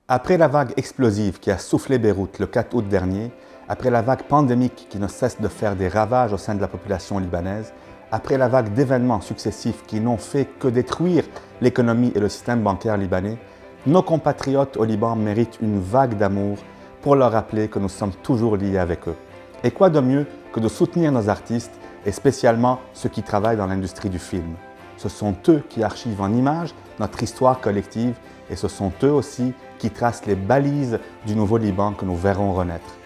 Après la vague explosive qui a soufflé Beyrouth le 4 août dernier, après la vague pandémique qui ne cesse de faire des ravages au sein de la population libanaise, après la vague d'événements successifs qui n'ont fait que détruire l'économie et le système bancaire libanais, nos compatriotes au Liban méritent une vague d'amour pour leur rappeler que nous sommes toujours liés avec eux. Et quoi de mieux que de soutenir nos artistes et spécialement ceux qui travaillent dans l'industrie du film. Ce sont eux qui archivent en images notre histoire collective et ce sont eux aussi qui tracent les balises du nouveau Liban que nous verrons renaître.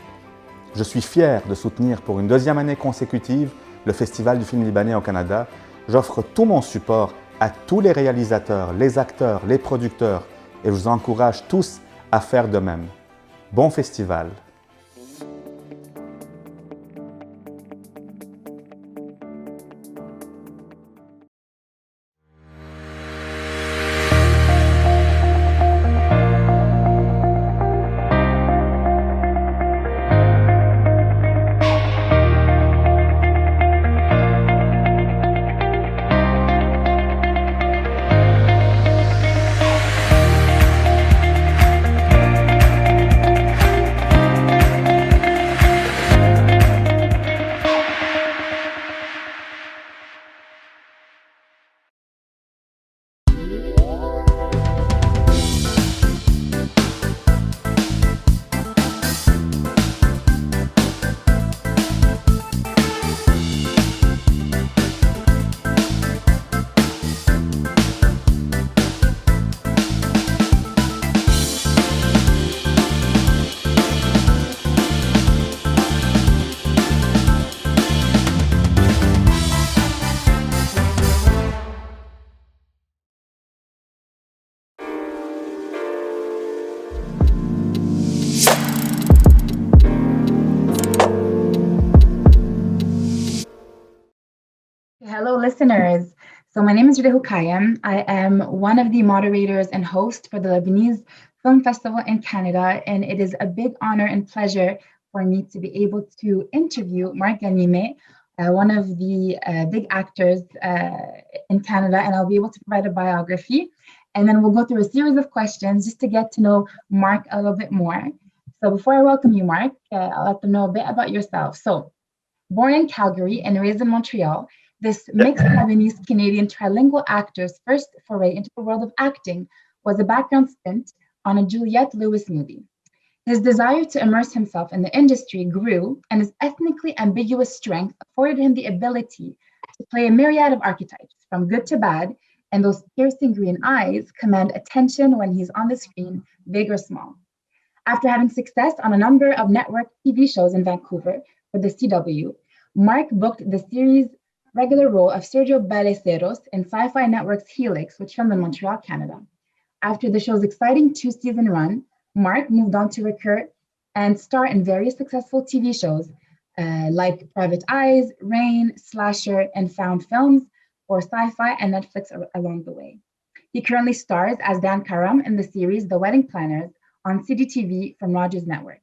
Je suis fier de soutenir pour une deuxième année consécutive le Festival du film libanais au Canada. J'offre tout mon support à tous les réalisateurs, les acteurs, les producteurs et je vous encourage tous à faire de même. Bon festival! Hello, listeners. So, my name is Rita Houkayem. I am one of the moderators and host for the Lebanese Film Festival in Canada, and it is a big honor and pleasure for me to be able to interview Mark Ghanime, one of the big actors in Canada, and I'll be able to provide a biography. And then we'll go through a series of questions just to get to know Mark a little bit more. So, before I welcome you, Mark, I'll let them know a bit about yourself. So, born in Calgary and raised in Montreal, this mixed Lebanese Canadian trilingual actor's first foray into the world of acting was a background stint on a Juliette Lewis movie. His desire to immerse himself in the industry grew, and his ethnically ambiguous strength afforded him the ability to play a myriad of archetypes, from good to bad, and those piercing green eyes command attention when he's on the screen, big or small. After having success on a number of network TV shows in Vancouver for the CW, Mark booked the series regular role of Sergio Ballesteros in Sci-Fi Network's Helix, which filmed in Montreal, Canada. After the show's exciting two-season run, Mark moved on to recur and star in various successful TV shows like Private Eyes, Rain, Slasher, and found films for Sci-Fi and Netflix along the way. He currently stars as Dan Karam in the series The Wedding Planners on CGTV from Rogers Network.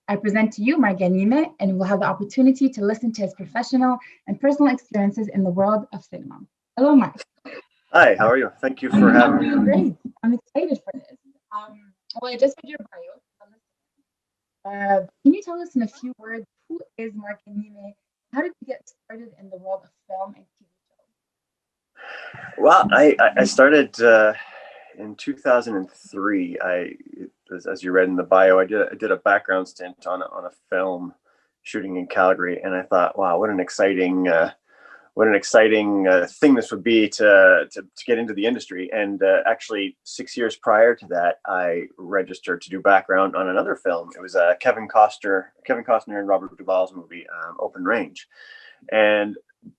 I present to you Mark Ghanime, and we'll have the opportunity to listen to his professional and personal experiences in the world of cinema. Hello, Mark. Hi, how are you? Thank you for having me. I'm great. I'm excited for this. Well, I just read your bio. Can you tell us in a few words, who is Mark Ghanime? How did you get started in the world of film and TV shows? Well, I started in 2003. As you read in the bio, I did a background stint on a film shooting in Calgary, and I thought, wow, what an exciting thing this would be to get into the industry. And actually, 6 years prior to that, I registered to do background on another film. It was Kevin Costner and Robert Duvall's movie, Open Range, and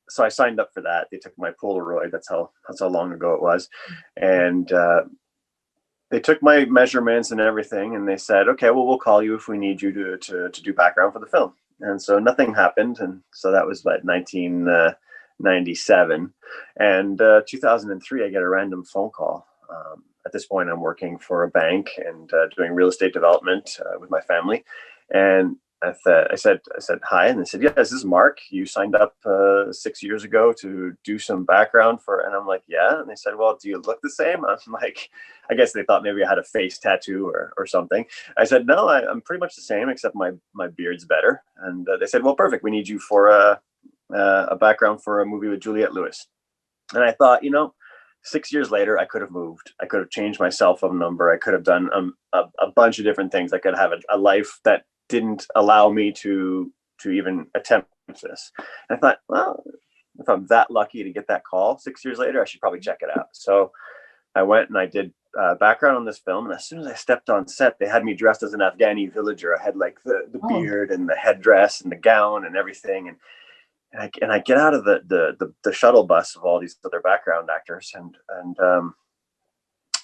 so I signed up for that. They took my Polaroid. That's how long ago it was, and they took my measurements and everything, and they said, okay, well, we'll call you if we need you to do background for the film. And so nothing happened. And so that was like 1997. And 2003, I get a random phone call. At this point, I'm working for a bank and doing real estate development with my family. And I said, hi. And they said, yes, this is Mark. You signed up 6 years ago to do some background for, and I'm like, yeah. And they said, well, do you look the same? I'm like, I guess they thought maybe I had a face tattoo or something. I said, no, I'm pretty much the same, except my beard's better. And they said, well, perfect. We need you for a background for a movie with Juliette Lewis. And I thought, 6 years later, I could have moved. I could have changed my cell phone number. I could have done a bunch of different things. I could have a life that didn't allow me to even attempt this. And I thought, well, if I'm that lucky to get that call 6 years later, I should probably check it out. So I went and I did background on this film. And as soon as I stepped on set, they had me dressed as an Afghani villager. I had like the beard and the headdress and the gown and everything. And I get out of the shuttle bus of all these other background actors, and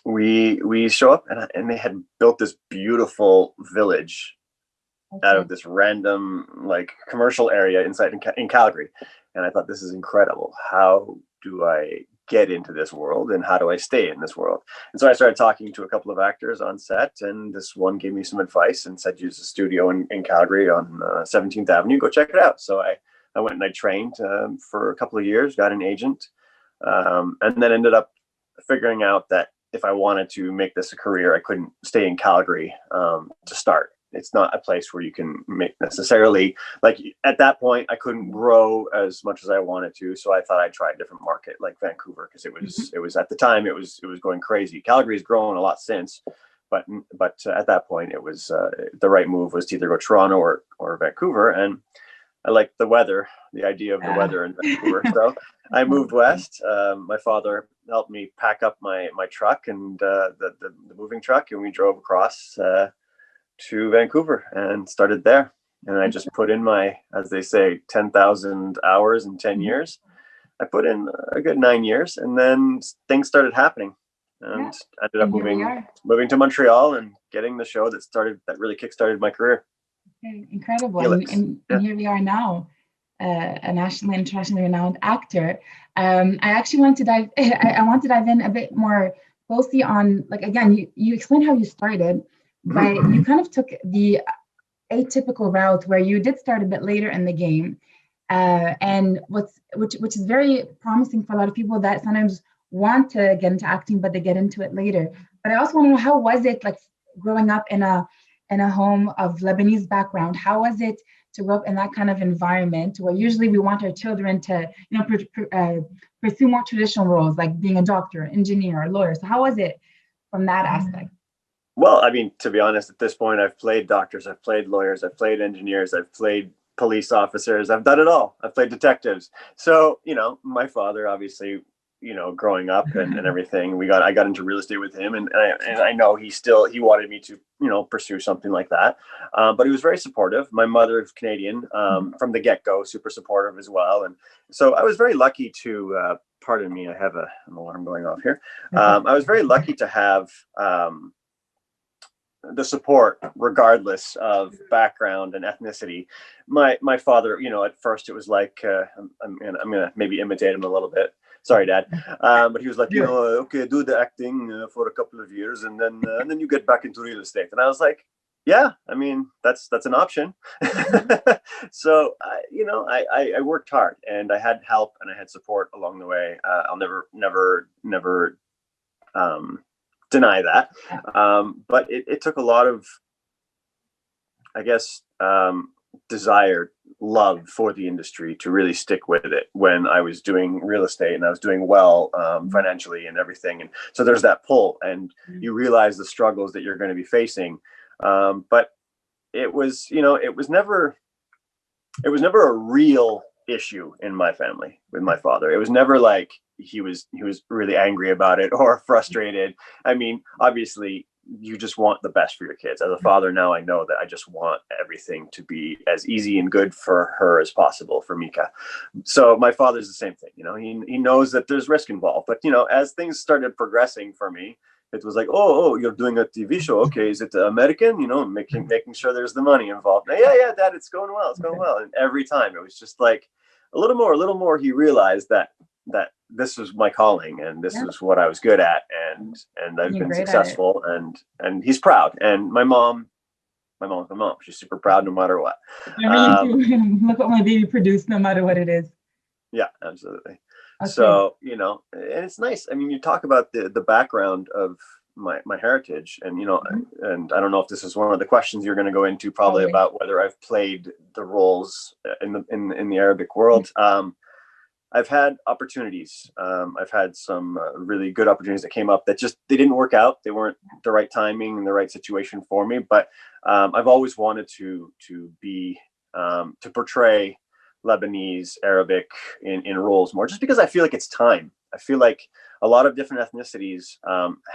we show up, and they had built this beautiful village out of this random like commercial area inside in Calgary. And I thought, this is incredible. How do I get into this world, and how do I stay in this world? And so I started talking to a couple of actors on set, and this one gave me some advice and said, use a studio in Calgary on 17th Avenue, go check it out. So I went and I trained for a couple of years, got an agent, and then ended up figuring out that if I wanted to make this a career, I couldn't stay in Calgary to start. It's not a place where you can make necessarily, like at that point, I couldn't grow as much as I wanted to. So I thought I'd try a different market like Vancouver, because it was at the time, it was going crazy. Calgary's grown a lot since, but at that point, it was the right move was to either go Toronto or Vancouver. And I liked the weather, the idea of the weather in Vancouver. So I moved west. My father helped me pack up my truck and the moving truck, and we drove across to Vancouver and started there. And I just put in my, as they say, 10,000 hours in 10 years. I put in a good 9 years, and then things started happening. And ended up moving to Montreal and getting the show that really kickstarted my career. Okay, incredible. And here we are now, a nationally, internationally renowned actor. I actually want to dive in a bit more closely on, like, again, you explained how you started, but you kind of took the atypical route where you did start a bit later in the game. And which is very promising for a lot of people that sometimes want to get into acting, but they get into it later. But I also want to know, how was it like growing up in a home of Lebanese background? How was it to grow up in that kind of environment where usually we want our children to, pursue more traditional roles, like being a doctor, engineer, or lawyer? So how was it from that aspect? Well, I mean, to be honest, at this point, I've played doctors, I've played lawyers, I've played engineers, I've played police officers, I've done it all. I've played detectives. So, my father, obviously, growing up and everything, I got into real estate with him, and I know he wanted me to, pursue something like that. But he was very supportive. My mother is Canadian from the get-go, super supportive as well. And so I was very lucky to, pardon me, I have an alarm going off here. I was very lucky to have the support regardless of background and ethnicity. My father, at first it was like, I'm gonna maybe imitate him a little bit. Sorry, Dad. But he was like, okay, do the acting for a couple of years, and then you get back into real estate. And I was like, yeah, I mean, that's an option. So, I worked hard, and I had help and I had support along the way. I'll never deny that. But it took a lot of, I guess, desired love for the industry to really stick with it when I was doing real estate and I was doing well financially and everything. And so there's that pull, and you realize the struggles that you're going to be facing. But it was never a real issue in my family with my father. It was never like he was really angry about it or frustrated. I mean, obviously you just want the best for your kids. As a father now, I know that I just want everything to be as easy and good for her as possible, for Mika. So my father's the same thing. He knows that there's risk involved, but as things started progressing for me, it was like, oh, you're doing a TV show. Okay, is it American? Making sure there's the money involved. Yeah, Dad, it's going well. It's going well. And every time it was just like a little more. He realized that this was my calling, and this is what I was good at, and I've been successful, and he's proud. And my mom, my mom's my mom. She's super proud no matter what. I mean, too. Look what my baby produced, no matter what it is. Yeah, absolutely. Okay. So, you know, and it's nice. I mean, you talk about the background of my heritage, and, you know, and I don't know if this is one of the questions you're going to go into, probably about whether I've played the roles in the Arabic world. I've had opportunities. I've had some really good opportunities that came up that just, they didn't work out. They weren't the right timing and the right situation for me. But I've always wanted to be, to portray Lebanese, Arabic in roles more, just because I feel like it's time. I feel like a lot of different ethnicities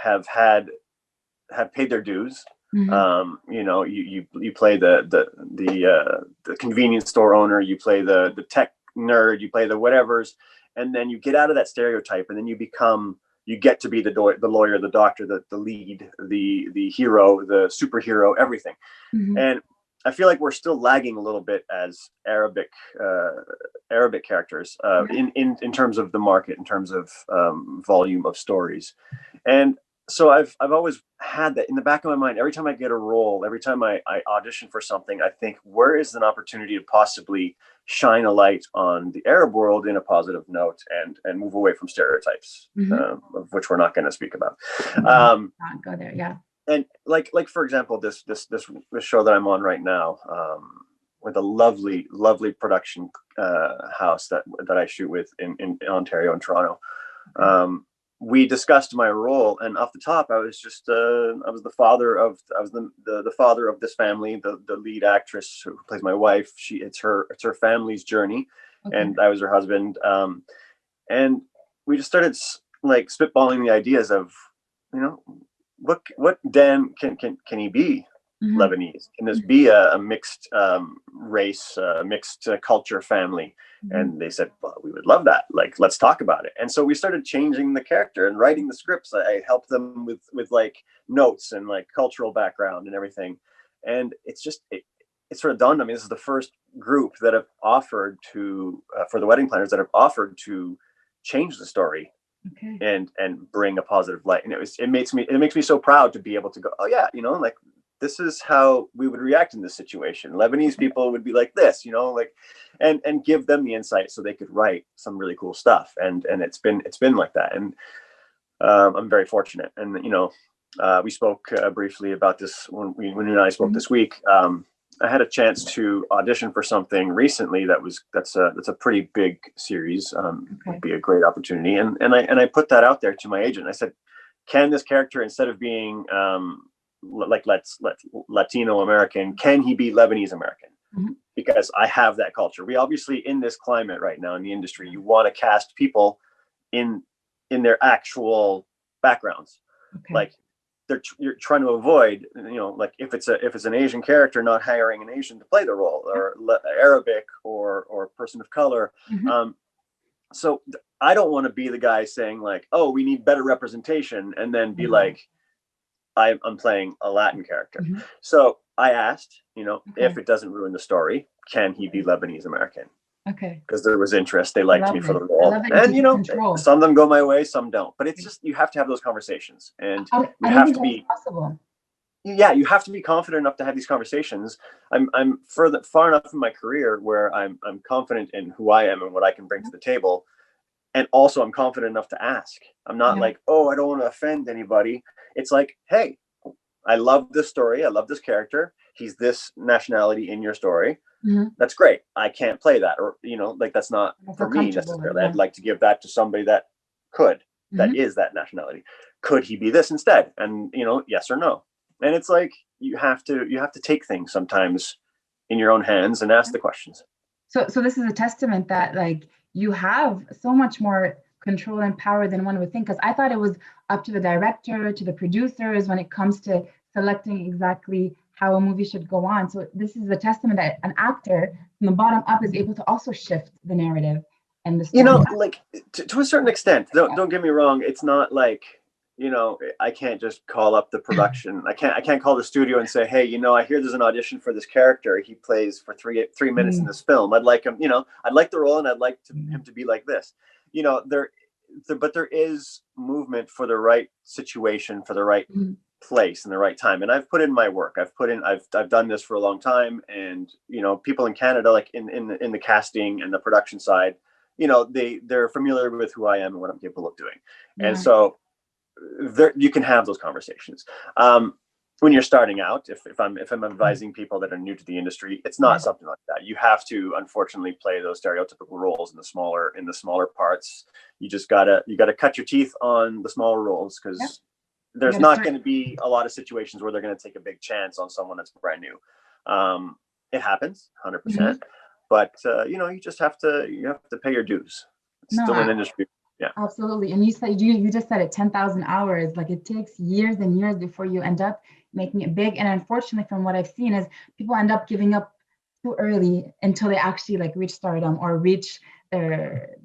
have paid their dues. You know, you play the convenience store owner, you play the tech nerd, you play the whatevers, and then you get out of that stereotype, and then you get to be the lawyer, the doctor, the lead, the hero, the superhero, everything. And I feel like we're still lagging a little bit as Arabic characters in terms of the market, in terms of volume of stories. And so I've always had that in the back of my mind. Every time I get a role, every time I audition for something, I think, where is an opportunity to possibly shine a light on the Arab world in a positive note, and move away from stereotypes, of which we're not going to speak about. Not go there, yeah. And like for example, this show that I'm on right now, with a lovely production house that I shoot with in Ontario and Toronto. We discussed my role, and off the top, I was the father of this family. The lead actress who plays my wife, it's her family's journey, and I was her husband. And we just started like spitballing the ideas of, you know, what Dan can he be Lebanese? Can this be a mixed race, mixed culture family? And they said, well, we would love that. Like, let's talk about it. And so we started changing the character and writing the scripts. I helped them with like notes and like cultural background and everything. And it's just, it sort of dawned on me, this is the first group that have offered to, for the wedding planners, that have offered to change the story and bring a positive light. And it makes me so proud to be able to go, oh yeah, you know, like, this is how we would react in this situation. Lebanese people would be like this, you know, like, and give them the insight so they could write some really cool stuff. And it's been like that. And I'm very fortunate. And, you know, we spoke briefly about this when you and I spoke this week. I had a chance to audition for something recently that's a pretty big series. Would be a great opportunity. And I put that out there to my agent. I said, can this character, instead of being like let's Latino American, can he be Lebanese American? Because I have that culture. We obviously, in this climate right now in the industry, you want to cast people in their actual backgrounds. Like you're trying to avoid, you know, like if it's an Asian character, not hiring an Asian to play the role, or Arabic or person of color. So I don't want to be the guy saying like, oh, we need better representation, and then be like, I'm playing a Latin character. So I asked, you know, if it doesn't ruin the story, can he be Lebanese American? Because there was interest. They liked me for the role. And, you know, some of them go my way, some don't. But it's just, you have to have those conversations. And you have to be possible. Yeah, you have to be confident enough to have these conversations. I'm far enough in my career where I'm confident in who I am and what I can bring to the table. And also I'm confident enough to ask. I'm not like, oh, I don't want to offend anybody. It's like, hey, I love this story. I love this character. He's this nationality in your story. That's great. I can't play that, or, you know, like, that's not for me necessarily. I'd like to give that to somebody that could, that is that nationality. Could he be this instead? And, you know, yes or no. And it's like, you have to take things sometimes in your own hands and ask the questions. So this is a testament that, like, you have so much more control and power than one would think, because I thought it was up to the director, to the producers, when it comes to selecting exactly how a movie should go on. So this is a testament that an actor from the bottom up is able to also shift the narrative and the story. You know, like, to a certain extent, don't get me wrong. It's not like, you know, I can't just call up the production. I can't call the studio and say, hey, you know, I hear there's an audition for this character. He plays for three minutes in this film. I'd like him, you know, I'd like the role, and I'd like him to be like this. You know, but there is movement for the right situation, for the right place in the right time. And I've put in my work. I've done this for a long time. And, you know, people in Canada, like in the casting and the production side, you know, they're familiar with who I am and what I'm capable of doing. Yeah. And so there, you can have those conversations. When you're starting out, if I'm advising people that are new to the industry, it's not something like that. You have to, unfortunately, play those stereotypical roles in the smaller parts. You gotta cut your teeth on the smaller roles, because there's not going to be a lot of situations where they're going to take a big chance on someone that's brand new. It happens 100%, but you know, you have to pay your dues. It's still an industry. Yeah, absolutely. And you just said it, 10,000 hours. Like, it takes years and years before you end up making it big. And unfortunately, from what I've seen, is people end up giving up too early until they actually like reach stardom or reach their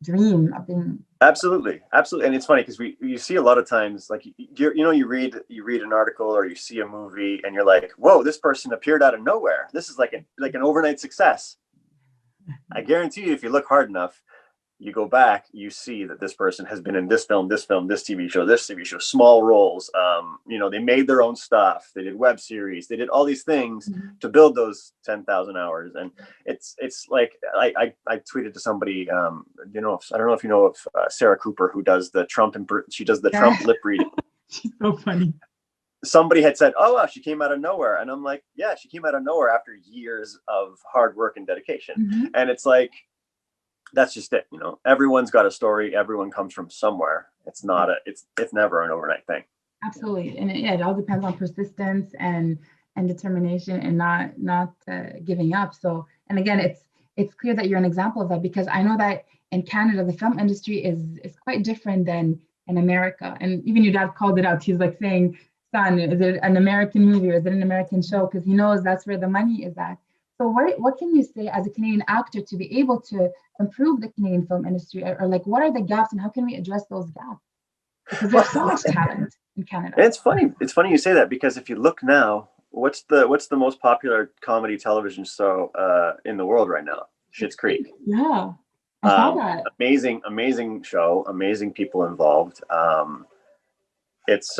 dream of being. Absolutely. And it's funny because you see a lot of times, like, you read an article or you see a movie and you're like, whoa, this person appeared out of nowhere. This is like an overnight success. I guarantee you, if you look hard enough, you go back, you see that this person has been in this film, this TV show, small roles. You know, they made their own stuff. They did web series. They did all these things to build those 10,000 hours. And it's like, I tweeted to somebody, I don't know if you know of Sarah Cooper, who does the Trump Trump lip reading. She's so funny. Somebody had said, oh, wow, she came out of nowhere. And I'm like, yeah, she came out of nowhere after years of hard work and dedication. And it's like, that's just it. You know, everyone's got a story. Everyone comes from somewhere. It's never an overnight thing. Absolutely. And it all depends on persistence and determination and not giving up. So, and again, it's clear that you're an example of that, because I know that in Canada, the film industry is quite different than in America. And even your dad called it out. He's like saying, son, is it an American movie or is it an American show? Because he knows that's where the money is at. So what can you say as a Canadian actor to be able to improve the Canadian film industry, or like, what are the gaps and how can we address those gaps? Because there's so much talent in Canada. It's funny you say that, because if you look now, what's the most popular comedy television show in the world right now? Schitt's Creek. Yeah, I saw that. Amazing show, amazing people involved. It's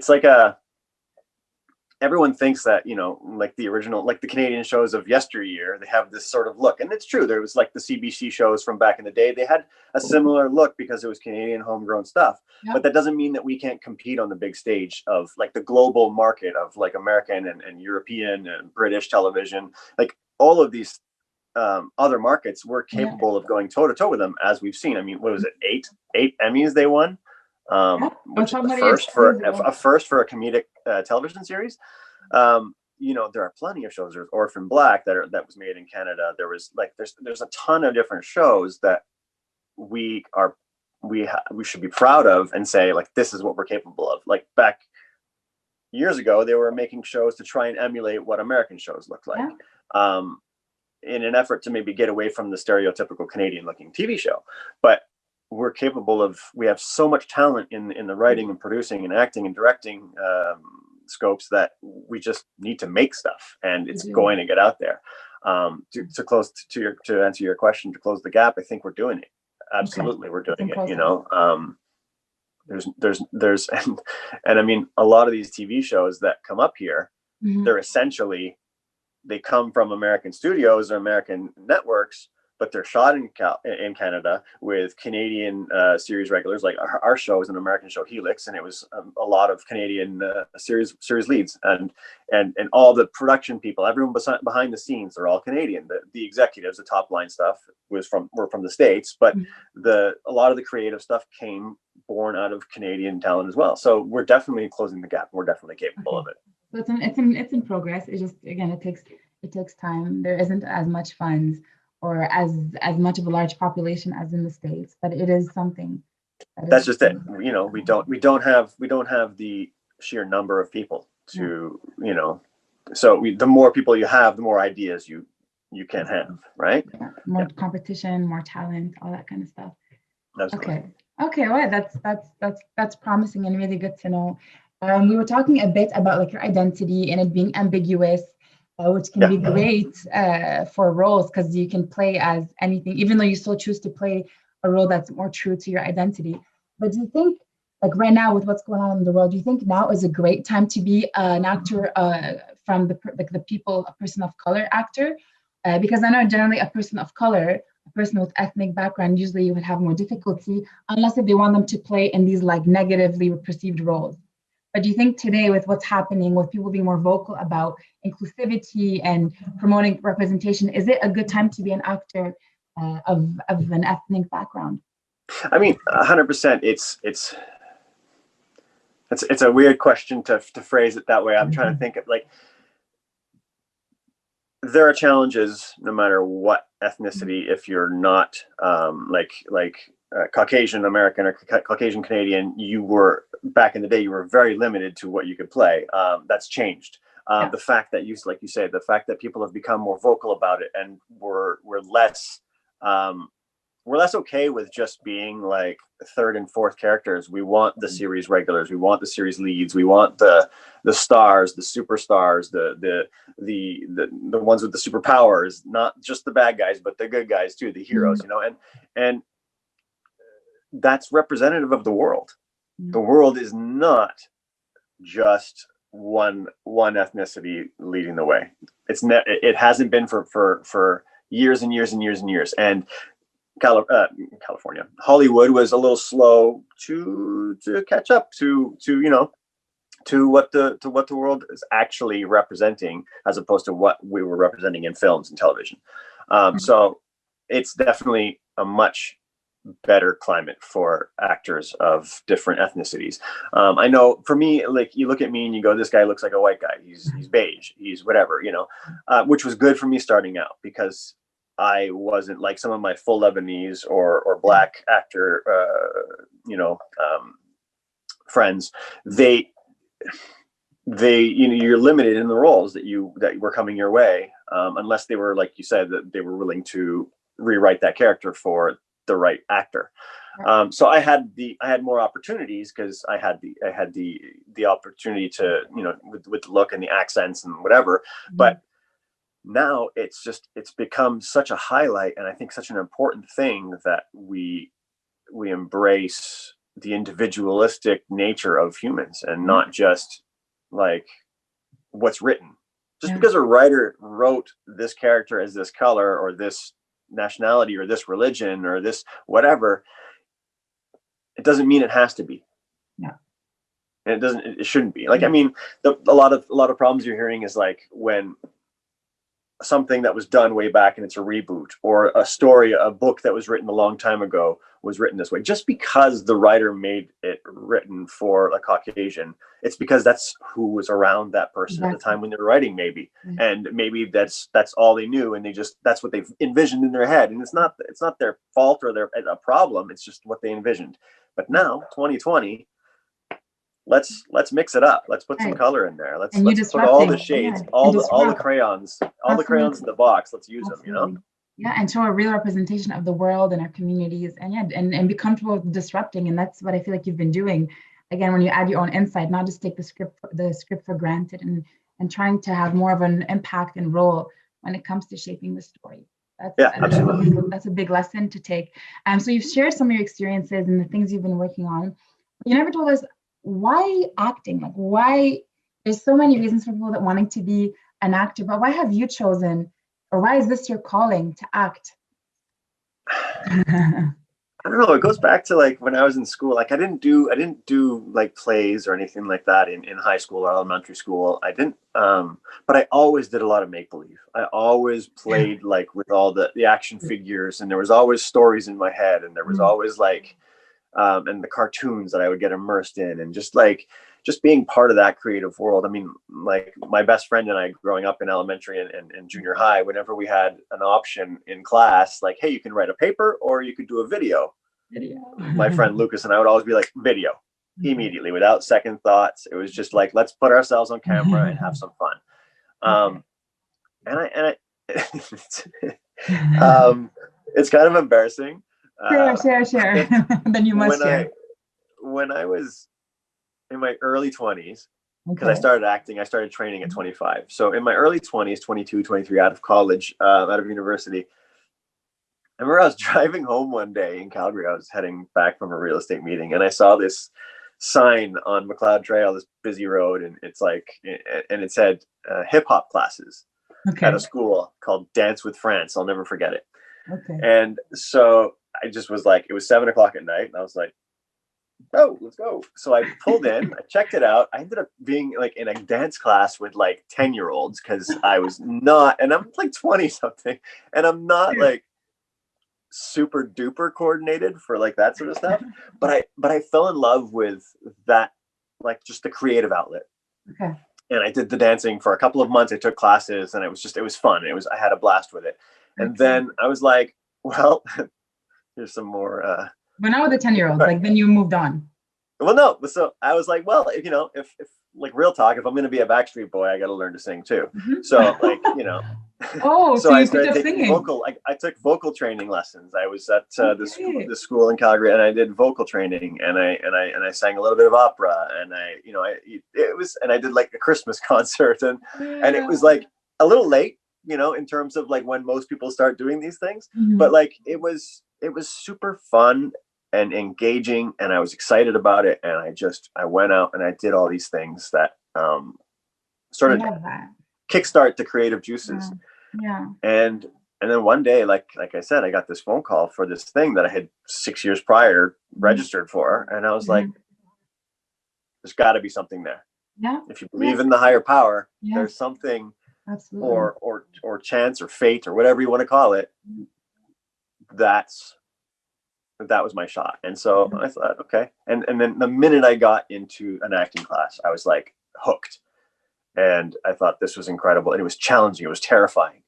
like everyone thinks that, you know, like the original, like the Canadian shows of yesteryear, they have this sort of look. And it's true. There was like the CBC shows from back in the day. They had a similar look because it was Canadian homegrown stuff. Yep. But that doesn't mean that we can't compete on the big stage of like the global market of like American and European and British television. Like all of these other markets, we're capable of going toe to toe with them, as we've seen. I mean, what was it? Eight Emmys they won. Which is a first for a comedic television series. You know, there are plenty of shows. There's Orphan Black that was made in Canada. There was like there's a ton of different shows that we should be proud of and say, like, this is what we're capable of. Like back years ago, they were making shows to try and emulate what American shows looked like, in an effort to maybe get away from the stereotypical Canadian looking TV show. But we're capable of, we have so much talent in the writing and producing and acting and directing scopes that we just need to make stuff, and it's going to get out there. To answer your question, to close the gap, I think we're doing it. Absolutely. We're doing it, you know. There's and I mean, a lot of these TV shows that come up here, they're essentially, they come from American studios or American networks, but they're shot in Canada with Canadian series regulars. Like our show is an American show, Helix, and it was a lot of Canadian series leads, and all the production people, everyone behind the scenes, they're all Canadian. The executives, the top line stuff were from the States, but a lot of the creative stuff came born out of Canadian talent as well. So we're definitely closing the gap. We're definitely capable of it. So it's in progress. It just, again, it takes time. There isn't as much funds or as much of a large population as in the States, but it is something. That's just it. You know, we don't have the sheer number of people to, you know, so the more people you have, the more ideas you can have, right? Yeah. More competition, more talent, all that kind of stuff. Absolutely. Okay. Well, that's promising and really good to know. We were talking a bit about like your identity and it being ambiguous, which can be great for roles, because you can play as anything, even though you still choose to play a role that's more true to your identity. But do you think like right now with what's going on in the world, do you think now is a great time to be an actor from the people, a person of color actor? Because I know generally a person of color, a person with ethnic background, usually would have more difficulty unless if they want them to play in these like negatively perceived roles. But do you think today, with what's happening, with people being more vocal about inclusivity and promoting representation, is it a good time to be an actor of an ethnic background? I mean, 100%. It's a weird question to phrase it that way. I'm trying to think of like, there are challenges no matter what ethnicity. If you're not Caucasian American or Caucasian Canadian, you were back in the day, you were very limited to what you could play. That's changed. The fact that like you say, the fact that people have become more vocal about it, and we're less okay with just being like third and fourth characters. We want the series regulars. We want the series leads. We want the stars, the superstars, the ones with the superpowers, not just the bad guys, but the good guys too, the heroes, you know, and that's representative of the world. The world is not just one ethnicity leading the way. It hasn't been for years and years and years and years. And California, Hollywood was a little slow to catch up to what the world is actually representing, as opposed to what we were representing in films and television. So it's definitely a much better climate for actors of different ethnicities. I know for me, like, you look at me and you go, this guy looks like a white guy. He's beige. He's whatever, which was good for me starting out, because I wasn't like some of my full Lebanese or black actor, friends. They, you're limited in the roles that were coming your way, unless they were, like you said, that they were willing to rewrite that character for the right actor. So I had more opportunities, because I had the opportunity to, with the look and the accents and whatever. But now it's become such a highlight, and I think such an important thing, that we embrace the individualistic nature of humans, and not just like what's written. Just because a writer wrote this character as this color, or this nationality, or this religion, or this whatever, it doesn't mean it has to be. And it shouldn't be. Like, I mean, a lot of problems you're hearing is like when something that was done way back and it's a reboot, or a book that was written a long time ago was written this way. Just because the writer made it written for a Caucasian, it's because that's who was around that person at the time when they were writing, maybe. And maybe that's all they knew, and that's what they've envisioned in their head. And it's not their fault or a problem. It's just what they envisioned. But now, 2020, let's mix it up. Let's put some color in there. Let's put all the shades, all the crayons, the crayons in the box. Let's use them, Yeah, and show a real representation of the world and our communities, and be comfortable with disrupting. And that's what I feel like you've been doing. Again, when you add your own insight, not just take the script for granted, and trying to have more of an impact and role when it comes to shaping the story. That's a big lesson to take. So you've shared some of your experiences and the things you've been working on. You never told us why acting. Like, why? There's so many reasons for people that wanting to be an actor, but why have you chosen, or why is this your calling to act? I don't know. It goes back to like when I was in school. Like I didn't do like plays or anything like that in high school or elementary school. I didn't. But I always did a lot of make believe. I always played like with all the action figures, and there was always stories in my head, and there was always like, and the cartoons that I would get immersed in, and just being part of that creative world. I mean, like my best friend and I, growing up in elementary and junior high, whenever we had an option in class, like, hey, you can write a paper or you could do a video. My friend Lucas and I would always be like, video, immediately, without second thoughts. It was just like, let's put ourselves on camera and have some fun. It's kind of embarrassing. Share. Then you must share. When I was in my early 20s, because I started training at 25. So in my early 20s, 22, 23, out of college, out of university, I remember I was driving home one day in Calgary. I was heading back from a real estate meeting, and I saw this sign on McLeod Trail, this busy road, and it's like, and it said hip hop classes at a school called Dance with France. I'll never forget it. Okay. And so I just was like, it was 7:00 at night, and I was like, oh, let's go. So I pulled in, I checked it out. I ended up being like in a dance class with like 10-year-olds because I was not, and I'm like 20 something, and I'm not like super duper coordinated for like that sort of stuff. But I fell in love with that, like just the creative outlet. Okay. And I did the dancing for a couple of months. I took classes, and it was fun. I had a blast with it. And then I was like, well, here's some more. But not with the 10-year-olds, like then you moved on. Well, no. So I was like, well, if like real talk, if I'm going to be a Backstreet Boy, I got to learn to sing too. Mm-hmm. So like, Oh, so you I started taking singing. vocal. I took vocal training lessons. I was at the school in Calgary, and I did vocal training, and I sang a little bit of opera, and I did like a Christmas concert, and it was like a little late, in terms of like when most people start doing these things, but like it was super fun and engaging, and I was excited about it, and I went out and I did all these things that started to kickstart the creative juices. Yeah. And then one day, like I said, I got this phone call for this thing that I had 6 years prior registered for, and I was like, there's got to be something there. Yeah. If you believe in the higher power, Yeah. there's something. Absolutely. or chance or fate or whatever you want to call it. That was my shot. And so I thought, okay. And then the minute I got into an acting class, I was like hooked. And I thought this was incredible. And it was challenging. It was terrifying.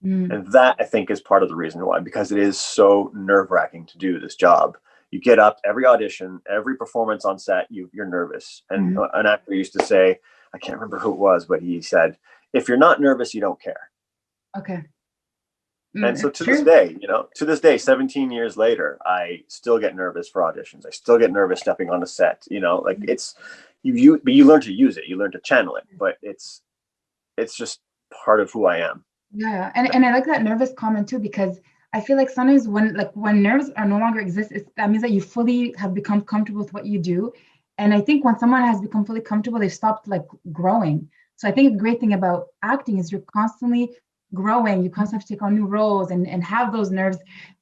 And that, I think, is part of the reason why, because it is so nerve-wracking to do this job. You get up, every audition, every performance on set, you're nervous. And an actor used to say, I can't remember who it was, but he said, if you're not nervous, you don't care. Okay. And so to this day, 17 years later, I still get nervous for auditions. I still get nervous stepping on a set, like it's, but you learn to use it. You learn to channel it, but it's just part of who I am. Yeah. And I like that nervous comment too, because I feel like sometimes when nerves are no longer exist, that means that you fully have become comfortable with what you do. And I think when someone has become fully comfortable, they've stopped like growing. So I think the great thing about acting is you're constantly growing. You constantly have to take on new roles and have those nerves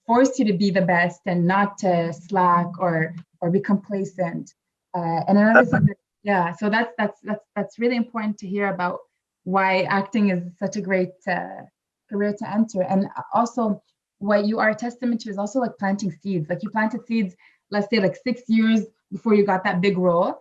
force you to be the best and not to slack or be complacent. And another thing so that's really important to hear about why acting is such a great career to enter. And also what you are a testament to is also like planting seeds. Like you planted seeds, let's say like 6 years before you got that big role.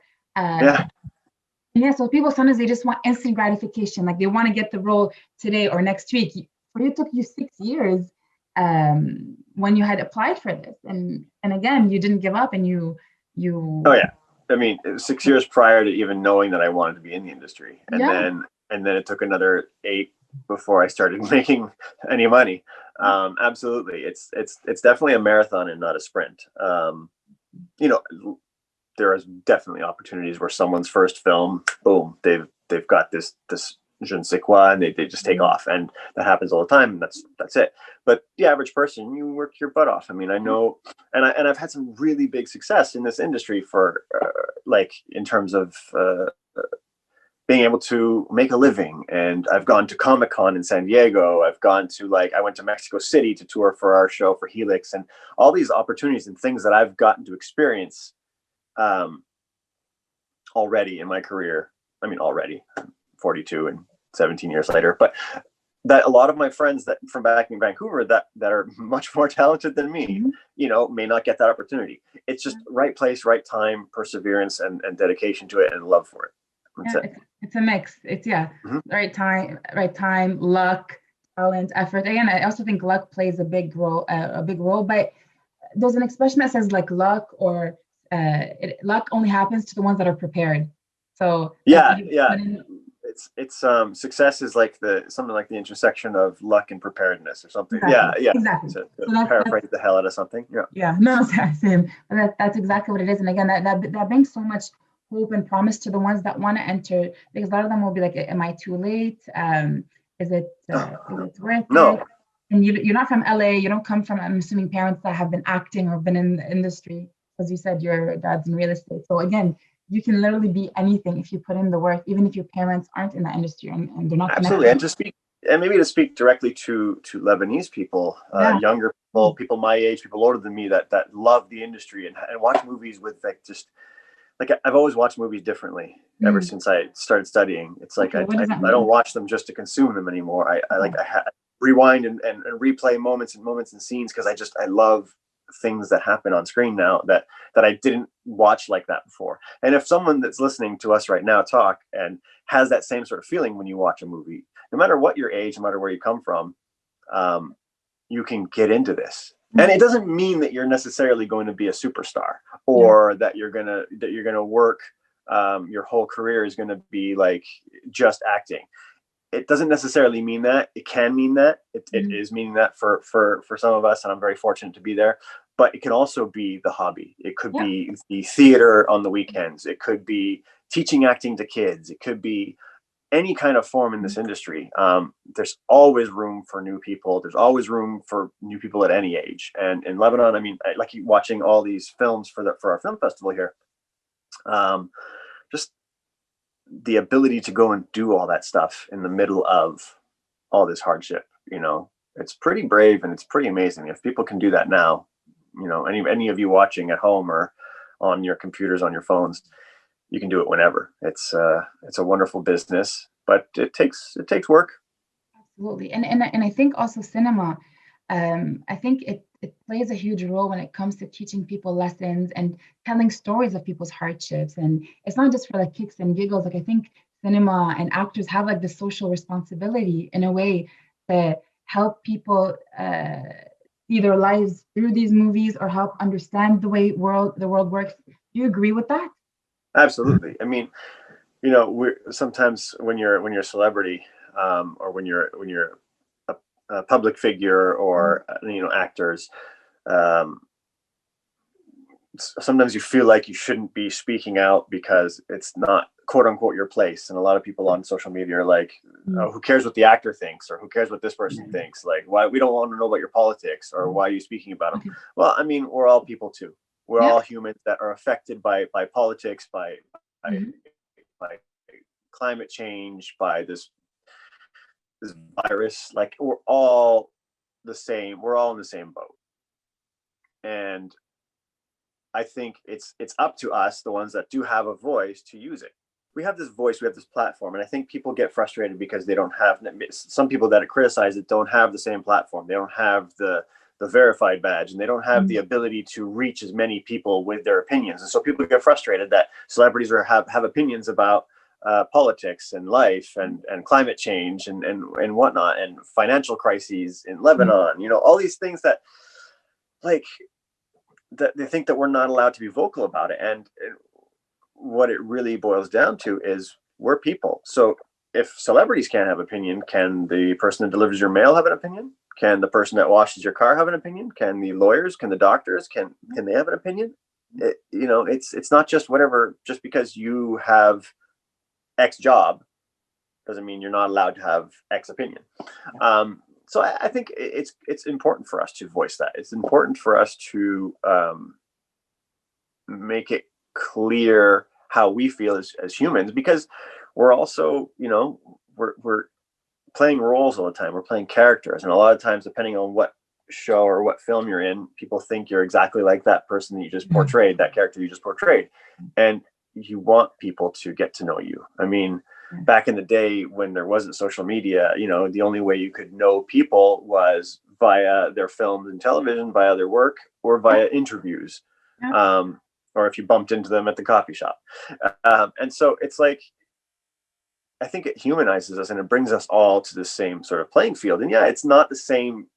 So people sometimes they just want instant gratification. Like they want to get the role today or next week. For you, it took you 6 years when you had applied for this. And again, you didn't give up and you. Oh yeah. I mean, it was 6 years prior to even knowing that I wanted to be in the industry. And then it took another 8 before I started making any money. Absolutely. It's definitely a marathon and not a sprint. There is definitely opportunities where someone's first film, boom, they've got this je ne sais quoi, and they just take off, and that happens all the time. And that's it. But the average person, you work your butt off. I mean, I know, and I've had some really big success in this industry for like in terms of being able to make a living. And I've gone to Comic-Con in San Diego. I've gone to I went to Mexico City to tour for our show for Helix, and all these opportunities and things that I've gotten to experience already in my career. I mean, already, I'm 42 and 17 years later, but that a lot of my friends that from back in Vancouver that are much more talented than me, may not get that opportunity. It's just right place, right time, perseverance, and dedication to it, and love for it. It's a mix. It's right time, luck, talent, effort. Again, I also think luck plays a big role. But there's an expression that says like luck or luck only happens to the ones that are prepared. So it's success is like something like the intersection of luck and preparedness or something. Exactly. So paraphrase the hell out of something. Same. That's exactly what it is. And again, that brings so much hope and promise to the ones that want to enter, because a lot of them will be like, am I too late? Is it worth it? And you're not from LA. You don't come from, I'm assuming, parents that have been acting or been in the industry. as you said, your dad's in real estate. So again, you can literally be anything if you put in the work, even if your parents aren't in that industry and they're not Absolutely. connected. And to speak, and maybe to speak directly to Lebanese people, Yeah. younger people, people my age, people older than me that love the industry and watch movies with like just like I've always watched movies differently ever since I started studying. It's like Okay, what does that I mean? don't watch them just to consume them anymore. I rewind and replay moments and scenes because I love things that happen on screen now that I didn't watch like that before. And if someone that's listening to us right now talk and has that same sort of feeling when you watch a movie, no matter what your age, no matter where you come from, you can get into this. And it doesn't mean that you're necessarily going to be a superstar or that you're gonna work your whole career is going to be like just acting. It doesn't necessarily mean that. It can mean that. It is meaning that for some of us, and I'm very fortunate to be there. But it can also be the hobby. It could be the theater on the weekends. It could be teaching acting to kids. It could be any kind of form in this industry. There's always room for new people. There's always room for new people at any age. And in Lebanon, I mean, I like watching all these films for our film festival here. Just the ability to go and do all that stuff in the middle of all this hardship, it's pretty brave and it's pretty amazing. If people can do that now, any of you watching at home or on your computers, on your phones, you can do it whenever. It's a wonderful business, but it takes work. Absolutely. And I think also cinema, I think it plays a huge role when it comes to teaching people lessons and telling stories of people's hardships. And it's not just for like kicks and giggles. Like I think cinema and actors have like the social responsibility in a way to help people see their lives through these movies or help understand the way the world works. Do you agree with that? Absolutely. I mean, we're sometimes when you're a celebrity, or when you're a public figure or actors, sometimes you feel like you shouldn't be speaking out because it's not quote unquote your place. And a lot of people on social media are like, oh, who cares what the actor thinks, or who cares what this person thinks? Like, why we don't want to know about your politics, or why are you speaking about them? Well, I mean, we're all people too. We're all humans that are affected by politics, by climate change, by this virus. Like, we're all the same. We're all in the same boat. And I think it's up to us, the ones that do have a voice, to use it. We have this voice, we have this platform, and I think people get frustrated because they don't have, some people that criticize it don't have the same platform. They don't have the verified badge, and they don't have the ability to reach as many people with their opinions. And so people get frustrated that celebrities have opinions about politics and life and climate change and whatnot, and financial crises in Lebanon, all these things that that they think that we're not allowed to be vocal about it. And what it really boils down to is we're people. So if celebrities can't have opinion, can the person that delivers your mail have an opinion? Can the person that washes your car have an opinion? Can the lawyers, can the doctors, can they have an opinion? It's not just whatever, just because you have X job doesn't mean you're not allowed to have X opinion. So I think it's important for us to voice that. It's important for us to make it clear how we feel as humans, because we're also, we're playing roles all the time. We're playing characters. And a lot of times, depending on what show or what film you're in, people think you're exactly like that person that you just portrayed, that character you just portrayed. And you want people to get to know you. I mean, back in the day when there wasn't social media, the only way you could know people was via their films and television, via their work, or via interviews, or if you bumped into them at the coffee shop. And so it's like, I think it humanizes us and it brings us all to the same sort of playing field. And it's not the same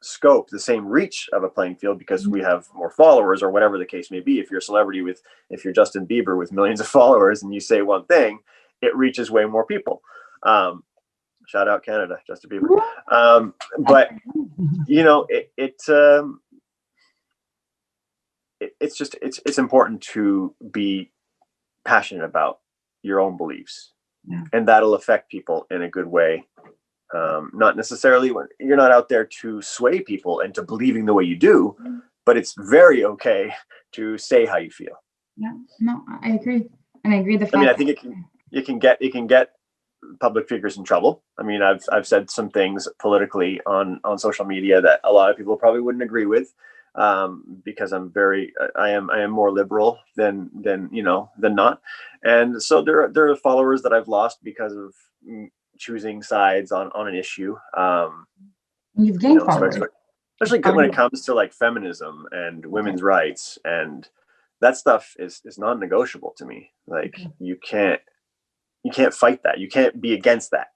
scope, the same reach of a playing field, because we have more followers, or whatever the case may be. If you're a celebrity if you're Justin Bieber with millions of followers and you say one thing, it reaches way more people. Shout out Canada, Justin Bieber. But it's important to be passionate about your own beliefs, and that'll affect people in a good way. Not necessarily when you're not out there to sway people into believing the way you do, but it's very okay to say how you feel. Yeah, no, I agree. And I agree the fact I mean, I think it can get public figures in trouble. I mean, I've said some things politically on social media that a lot of people probably wouldn't agree with, because I am more liberal than not, and so there are followers that I've lost because of choosing sides on an issue. you've gained followers. Especially when it comes to like feminism and women's rights, and that stuff is non-negotiable to me. Like you can't fight that. You can't be against that.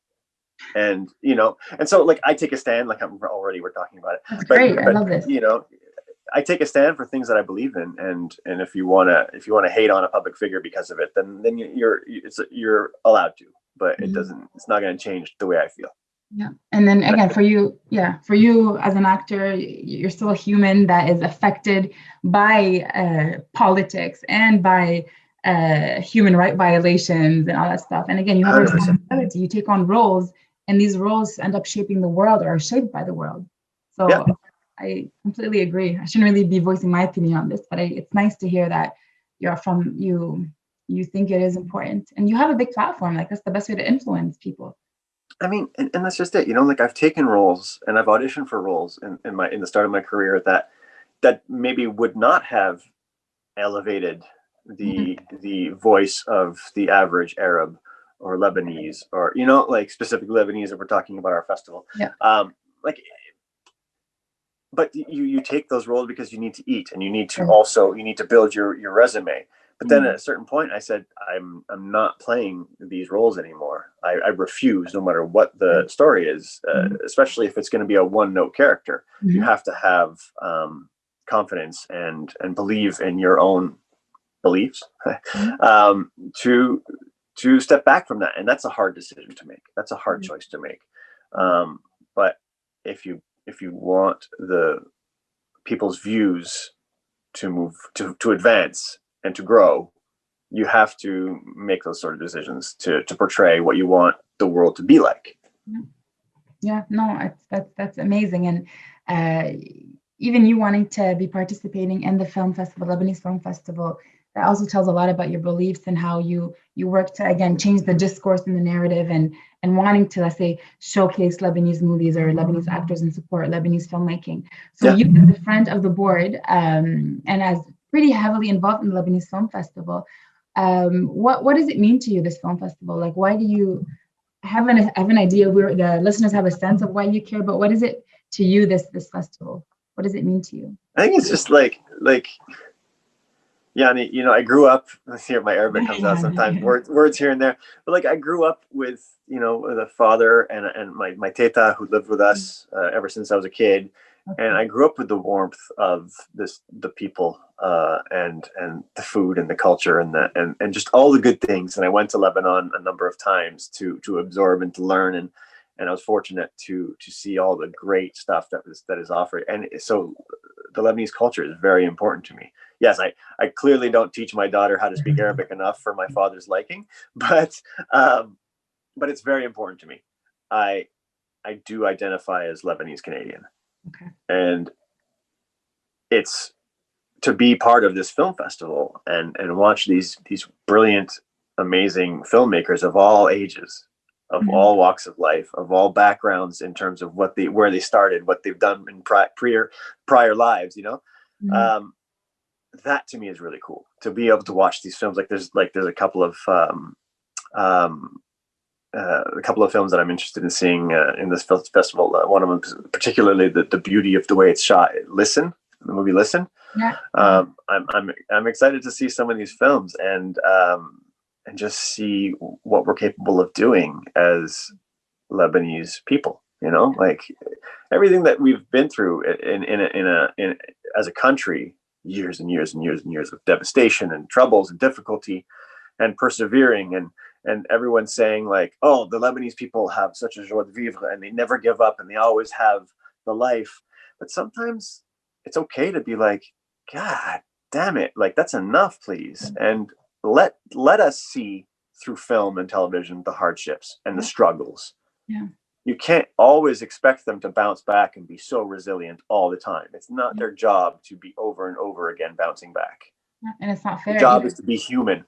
And and so like I take a stand. Like we're talking about it. That's great. I love this. I take a stand for things that I believe in, and if you wanna hate on a public figure because of it, then you're allowed to. But it's not going to change the way I feel. Yeah. And then again, for you as an actor, you're still a human that is affected by politics and by human right violations and all that stuff. And again, you have a responsibility. You take on roles, and these roles end up shaping the world or are shaped by the world. So I completely agree. I shouldn't really be voicing my opinion on this, but it's nice to hear that you think it is important, and you have a big platform. Like that's the best way to influence people. I mean, and that's just it. Like I've taken roles and I've auditioned for roles in the start of my career that maybe would not have elevated the voice of the average Arab or Lebanese, or like specific Lebanese if we're talking about our festival. Yeah. But you take those roles because you need to eat, and you need to build your resume. But then at a certain point, I said, I'm not playing these roles anymore. I refuse, no matter what the story is, especially if it's going to be a one-note character. You have to have confidence and believe in your own beliefs to step back from that. And that's a hard decision to make. That's a hard choice to make. But if you want the people's views to move to advance and to grow, you have to make those sort of decisions to portray what you want the world to be like. Yeah, no, that's amazing. And even you wanting to be participating in the film festival, Lebanese Film Festival, that also tells a lot about your beliefs and how you work to, again, change the discourse and the narrative, and wanting to, let's say, showcase Lebanese movies or Lebanese actors and support Lebanese filmmaking. So you, as a friend of the board, and as pretty heavily involved in the Lebanese Film Festival, what does it mean to you, this film festival? Like, why do you have an idea? The listeners have a sense of why you care, but what is it to you, this festival? What does it mean to you? I think it's just like I grew up. Let's hear my Arabic comes out sometimes. Words here and there, but like I grew up with with a father and my teta who lived with us ever since I was a kid, and I grew up with the warmth of the people and the food and the culture and just all the good things. And I went to Lebanon a number of times to absorb and to learn, and I was fortunate to see all the great stuff that is offered. And so the Lebanese culture is very important to me. Yes, I clearly don't teach my daughter how to speak Arabic enough for my father's liking, but it's very important to me. I do identify as Lebanese Canadian. Okay. And it's to be part of this film festival and watch these brilliant, amazing filmmakers of all ages, of all walks of life, of all backgrounds in terms of where they started, what they've done in prior lives, that to me is really cool, to be able to watch these films. There's a couple of films that I'm interested in seeing in this festival. One of them is particularly the beauty of the way it's shot. The movie Listen. Yeah. I'm excited to see some of these films and just see what we're capable of doing as Lebanese people. Like everything that we've been through in as a country, years and years and years and years of devastation and troubles and difficulty and persevering, and everyone's saying like, oh, the Lebanese people have such a joie de vivre and they never give up and they always have the life. But sometimes it's okay to be like, God damn it, like that's enough, please. And let us see through film and television the hardships and the struggles. Yeah. you can't always expect them to bounce back and be so resilient all the time. It's not their job to be over and over again bouncing back. And it's not fair. The job is to be human.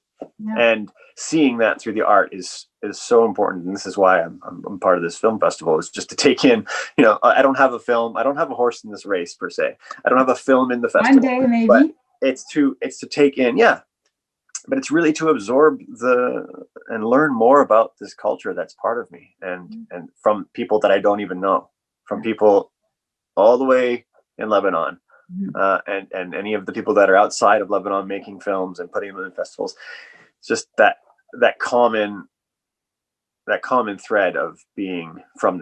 And seeing that through the art is so important. And this is why I'm part of this film festival, is just to take in, I don't have a film. I don't have a horse in this race per se. I don't have a film in the festival. One day, maybe. But it's to take in. Yeah. But it's really to absorb and learn more about this culture that's part of me, and from people that I don't even know, from people all the way in Lebanon, and any of the people that are outside of Lebanon making films and putting them in festivals. It's just that common thread of being from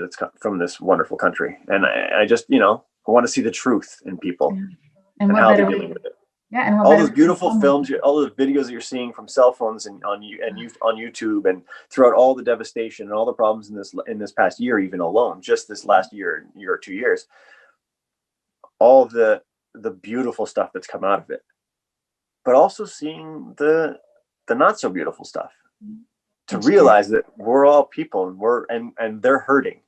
this wonderful country, and I just I want to see the truth in people and how they're dealing with it. Yeah, and all those beautiful films, all those videos that you're seeing from cell phones and on YouTube, and throughout all the devastation and all the problems in this past year, even alone, just this last year or 2 years, all the beautiful stuff that's come out of it, but also seeing the not so beautiful stuff, to realize that we're all people, and they're hurting,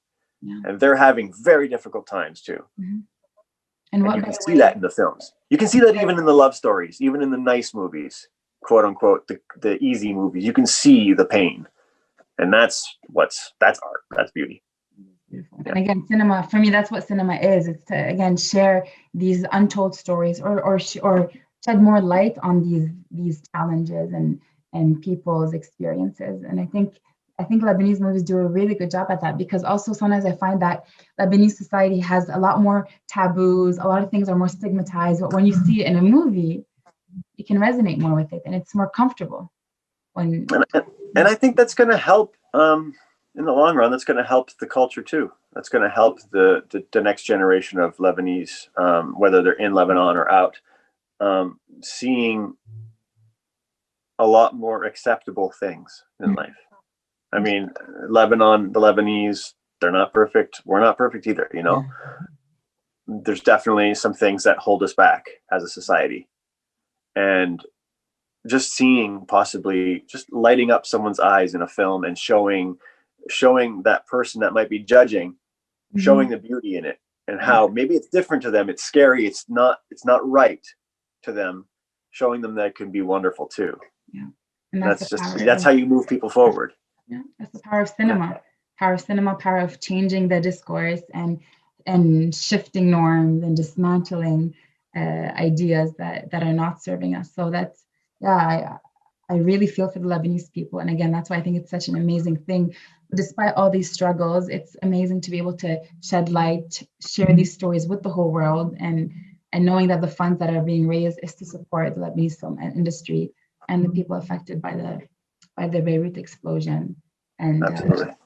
and they're having very difficult times too. And you can see that in the films. You can see that even in the love stories, even in the nice movies, quote unquote, the easy movies. You can see the pain, and that's art. That's beauty. And again, cinema, for me, that's what cinema is. It's to, again, share these untold stories, or shed more light on these challenges and people's experiences. And I think Lebanese movies do a really good job at that, because also sometimes I find that Lebanese society has a lot more taboos, a lot of things are more stigmatized, but when you see it in a movie, you can resonate more with it, and it's more comfortable. And I think that's going to help, in the long run, that's going to help the culture too. That's going to help the next generation of Lebanese, whether they're in Lebanon or out, seeing a lot more acceptable things in life. I mean, Lebanon, the Lebanese, they're not perfect. We're not perfect either, There's definitely some things that hold us back as a society. And just seeing, possibly just lighting up someone's eyes in a film and showing that person that might be judging, showing the beauty in it, and how maybe it's different to them. It's scary. It's not right to them. Showing them that it can be wonderful too. Yeah. And that's how you move people forward. Yeah, that's the power of cinema. Power of changing the discourse and shifting norms and dismantling ideas that are not serving us. So that's, I really feel for the Lebanese people. And again, that's why I think it's such an amazing thing. Despite all these struggles, it's amazing to be able to shed light, share these stories with the whole world, and knowing that the funds that are being raised is to support the Lebanese film industry and the people affected by the Beirut explosion. And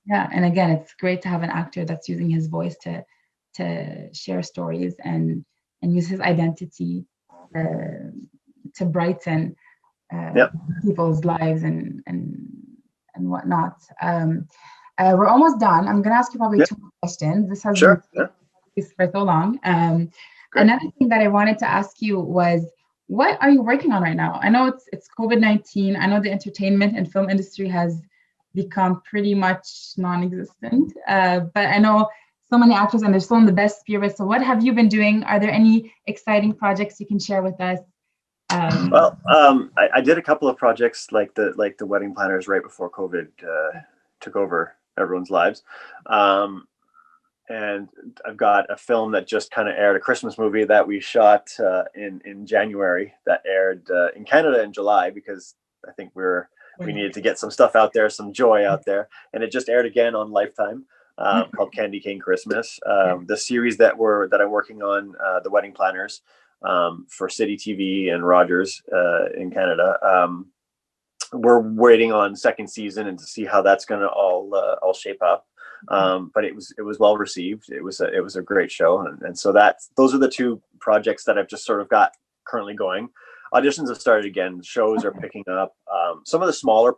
and again, it's great to have an actor that's using his voice to share stories and use his identity to brighten people's lives and whatnot. We're almost done. I'm going to ask you probably 2 more questions. This has been for so long. Another thing that I wanted to ask you was, what are you working on right now? I know it's COVID-19. I know the entertainment and film industry has become pretty much non-existent, but I know so many actors and they're still in the best spirits. So what have you been doing? Are there any exciting projects you can share with us? I did a couple of projects like the wedding planners right before COVID took over everyone's lives. And I've got a film that just kind of aired, a Christmas movie that we shot in January, that aired in Canada in July, because I think we needed to get some stuff out there, some joy out there. And it just aired again on Lifetime, called Candy Cane Christmas. The series that I'm working on, The Wedding Planners, for City TV and Rogers in Canada. We're waiting on second season and to see how that's going to all shape up. But it was well received. It was a great show, and so those are the 2 projects that I've just sort of got currently going. Auditions have started again. Shows are picking up. Some of the smaller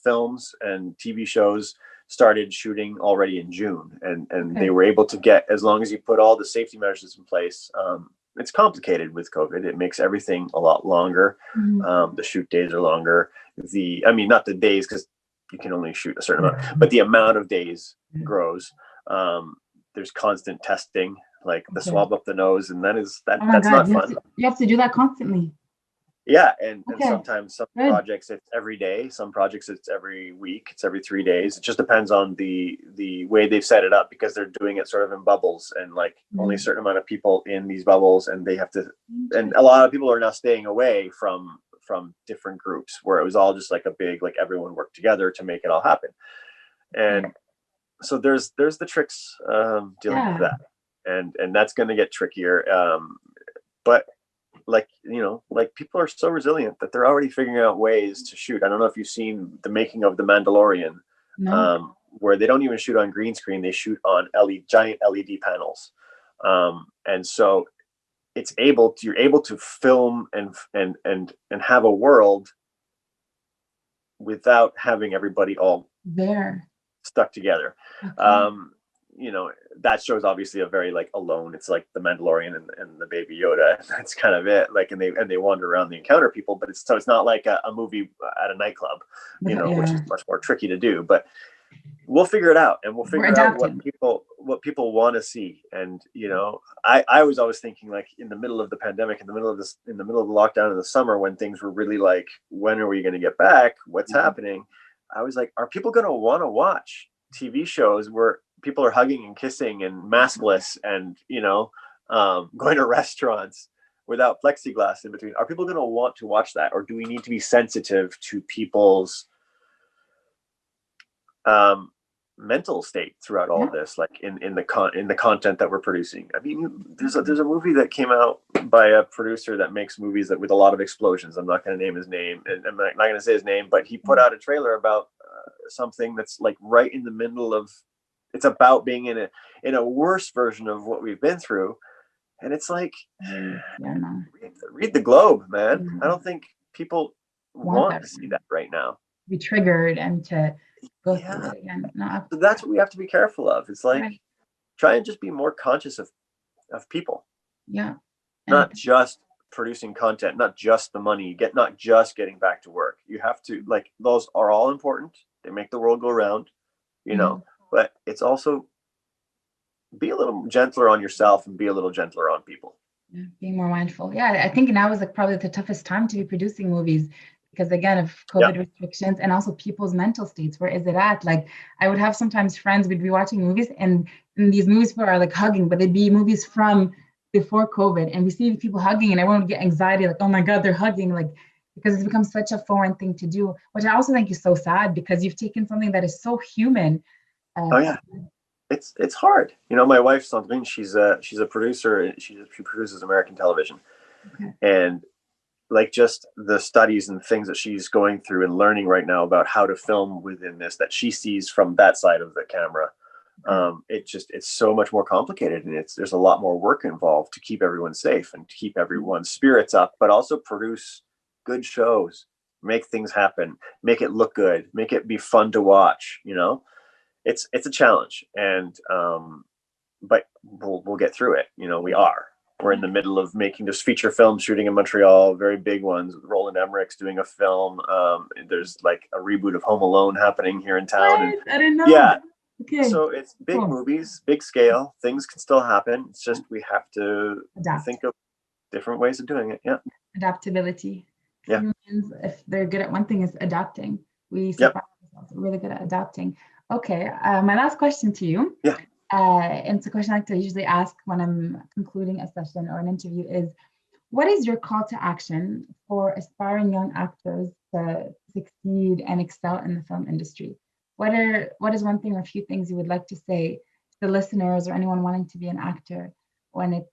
films and TV shows started shooting already in June, and they were able to get, as long as you put all the safety measures in place. It's complicated with COVID. It makes everything a lot longer. The shoot days are longer. Not the days, because you can only shoot a certain amount, but the amount of days grows. There's constant testing, like the Okay. swab up the nose, and that's Oh my God, not fun. you have to do that constantly. Yeah, and Okay. sometimes some Good. projects it's every day, some projects it's every week, it's every 3 days. It just depends on the way they've set it up, because they're doing it sort of in bubbles, and like only a certain amount of people in these bubbles, and they have to, and a lot of people are now staying away from different groups, where it was all just like a big, like everyone worked together to make it all happen. And so there's the tricks dealing with that, and that's going to get trickier. But like, you know, like people are so resilient that they're already figuring out ways to shoot. I don't know if you've seen the making of The Mandalorian, where they don't even shoot on green screen, they shoot on giant LED panels. And so you're able to film and have a world without having everybody all there stuck together. Okay. You know, that show's obviously a very like alone. It's like the Mandalorian and the Baby Yoda. That's kind of it. Like, and they wander around, they encounter people, but it's not like a movie at a nightclub, you know, which is much more tricky to do. But we'll figure it out, and we'll figure out what people want to see. And you know, I was always thinking, like, in the middle of the pandemic, in the middle of the lockdown in the summer, when things were really like, when are we going to get back? What's happening? I was like, are people going to want to watch TV shows where people are hugging and kissing and maskless and, you know, going to restaurants without plexiglass in between? Are people going to want to watch that? Or do we need to be sensitive to people's mental state throughout all of this, like in the content that we're producing? I mean, there's a movie that came out by a producer that makes movies that with a lot of explosions. I'm not going to name his name, and I'm not going to say his name, but he put out a trailer about something that's like right in the middle of, it's about being in a worse version of what we've been through. And it's like, read the Globe, man. I don't think people want to see that right now. Be triggered and to go through it again. So that's what we have to be careful of. It's like, try and just be more conscious of people. Yeah. Not just producing content, not just the money, not just getting back to work. You have to, like, those are all important. They make the world go round, you know, but it's also be a little gentler on yourself and be a little gentler on people. Yeah, being more mindful. Yeah, I think now is like probably the toughest time to be producing movies, because again of COVID restrictions and also people's mental states. Where is it at? Like, I would have sometimes friends, we'd be watching movies, and these movies people are like hugging, but they'd be movies from before COVID, and we see people hugging and everyone would get anxiety, like, oh my God, they're hugging, like, because it's become such a foreign thing to do, which I also think is so sad, because you've taken something that is so human. It's hard. You know, my wife Sandrine, she's a producer. She produces American television, and like just the studies and things that she's going through and learning right now about how to film within this, that she sees from that side of the camera. It's so much more complicated, and there's a lot more work involved to keep everyone safe and to keep everyone's spirits up, but also produce good shows, make things happen, make it look good, make it be fun to watch. You know, it's a challenge, and but we'll get through it. You know, we're in the middle of making this feature film shooting in Montreal, very big ones. Roland Emmerich's doing a film. There's like a reboot of Home Alone happening here in town. And, I didn't know. Yeah. Okay. So it's big movies, big scale. Things can still happen. It's just we have to think of different ways of doing it. Yeah. Adaptability. Yeah. Humans, if they're good at one thing, is adapting. We surprise ourselves. We're really good at adapting. Okay. My last question to you. Yeah. And it's a question I like to usually ask when I'm concluding a session or an interview is, what is your call to action for aspiring young actors to succeed and excel in the film industry? What is one thing or a few things you would like to say to the listeners or anyone wanting to be an actor when it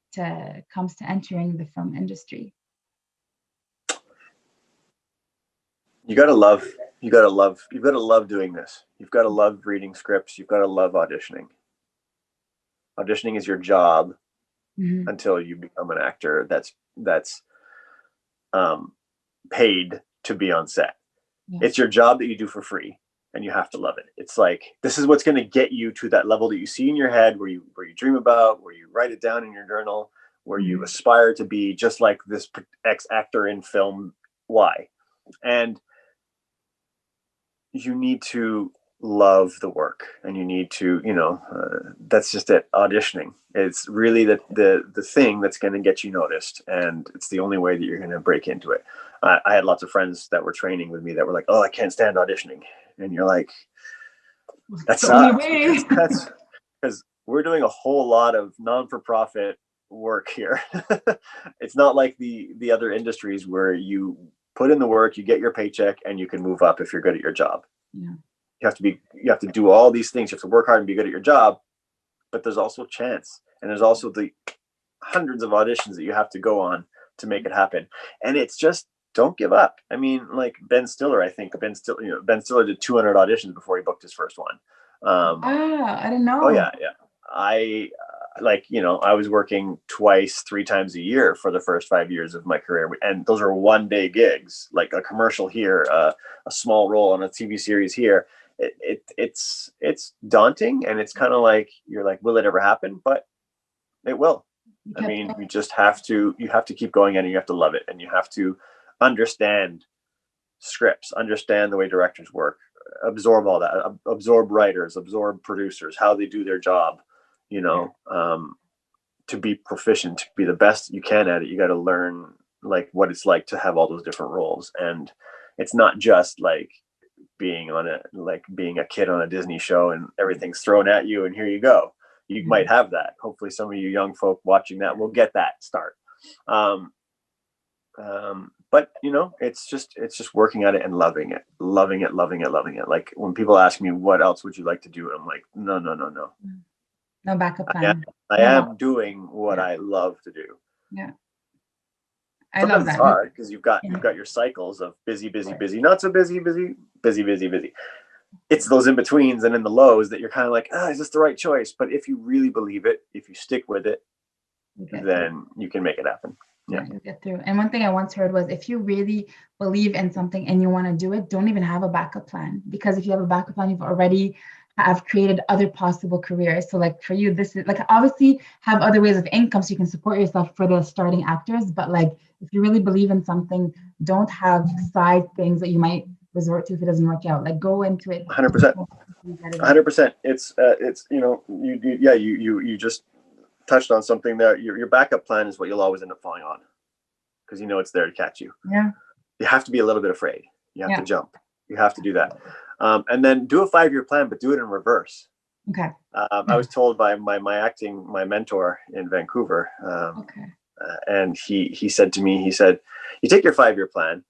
comes to entering the film industry? You've got to love doing this. You've got to love reading scripts. You've got to love auditioning. Auditioning is your job until you become an actor that's paid to be on set. Yeah. It's your job that you do for free, and you have to love it. It's like, this is what's going to get you to that level that you see in your head, where you dream about, where you write it down in your journal, where you aspire to be just like this ex actor in film Y. And you need to love the work, and you need to, that's just it. Auditioning, it's really the thing that's going to get you noticed, and it's the only way that you're going to break into it. I had lots of friends that were training with me that were like, oh, I can't stand auditioning. And you're like, that sucks. That's because we're doing a whole lot of non-for-profit work here. It's not like the other industries where you put in the work, you get your paycheck, and you can move up if you're good at your job. Yeah. You have to do all these things. You have to work hard and be good at your job, but there's also chance, and there's also the hundreds of auditions that you have to go on to make it happen. And it's just, don't give up. I mean, like Ben Stiller did 200 auditions before he booked his first one. I didn't know. Oh yeah. I was working twice, 3 times a year for the first 5 years of my career, and those are one-day gigs, like a commercial here, a small role on a TV series here. It's daunting, and it's kind of like, you're like, will it ever happen? But it will. I mean, you have to keep going, and you have to love it, and you have to understand scripts, understand the way directors work, absorb all that, absorb writers, absorb producers, how they do their job, to be proficient, to be the best you can at it. You got to learn like what it's like to have all those different roles. And it's not just like being a kid on a Disney show and everything's thrown at you and here you go. You might have that. Hopefully some of you young folk watching that will get that start. But it's just working at it and loving it. Like when people ask me, what else would you like to do? I'm like, no. No backup plan. I am doing what I love to do. Yeah. Sometimes love that. It's hard because you've got your cycles of busy, not so busy, busy. It's those in betweens and in the lows that you're kind of like, is this the right choice? But if you really believe it, if you stick with it, then you can make it happen. Yeah, you get through. And one thing I once heard was, if you really believe in something and you want to do it, don't even have a backup plan, because if you have a backup plan, you've already have created other possible careers. So like for you, this is like, obviously have other ways of income so you can support yourself for the starting actors. But like, if you really believe in something, don't have side things that you might resort to if it doesn't work out. Like go into it. 100%. 100%. It's you just touched on something there. Your backup plan is what you'll always end up falling on, because it's there to catch you. Yeah. You have to be a little bit afraid. You have to jump. You have to do that. And then do a 5-year plan, but do it in reverse. Okay. I was told by my mentor in Vancouver. And he said to me, you take your 5-year plan.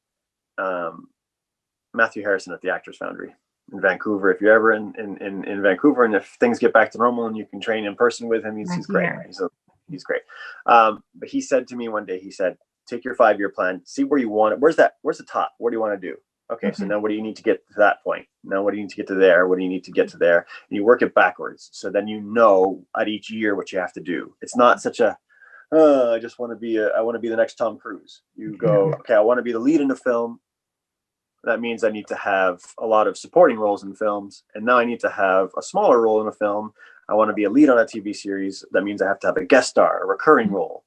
Matthew Harrison at the Actors Foundry in Vancouver. If you're ever in Vancouver, and if things get back to normal and you can train in person with him, he's great. He's great. But he said to me one day, take your 5-year plan, see where you want it. Where's the top? What do you want to do? Okay, so now what do you need to get to that point? Now what do you need to get to there? What do you need to get to there? And you work it backwards. So then at each year what you have to do. It's not such a, I want to be the next Tom Cruise. You go, okay, I want to be the lead in a film. That means I need to have a lot of supporting roles in films. And now I need to have a smaller role in a film. I want to be a lead on a TV series. That means I have to have a guest star, a recurring role,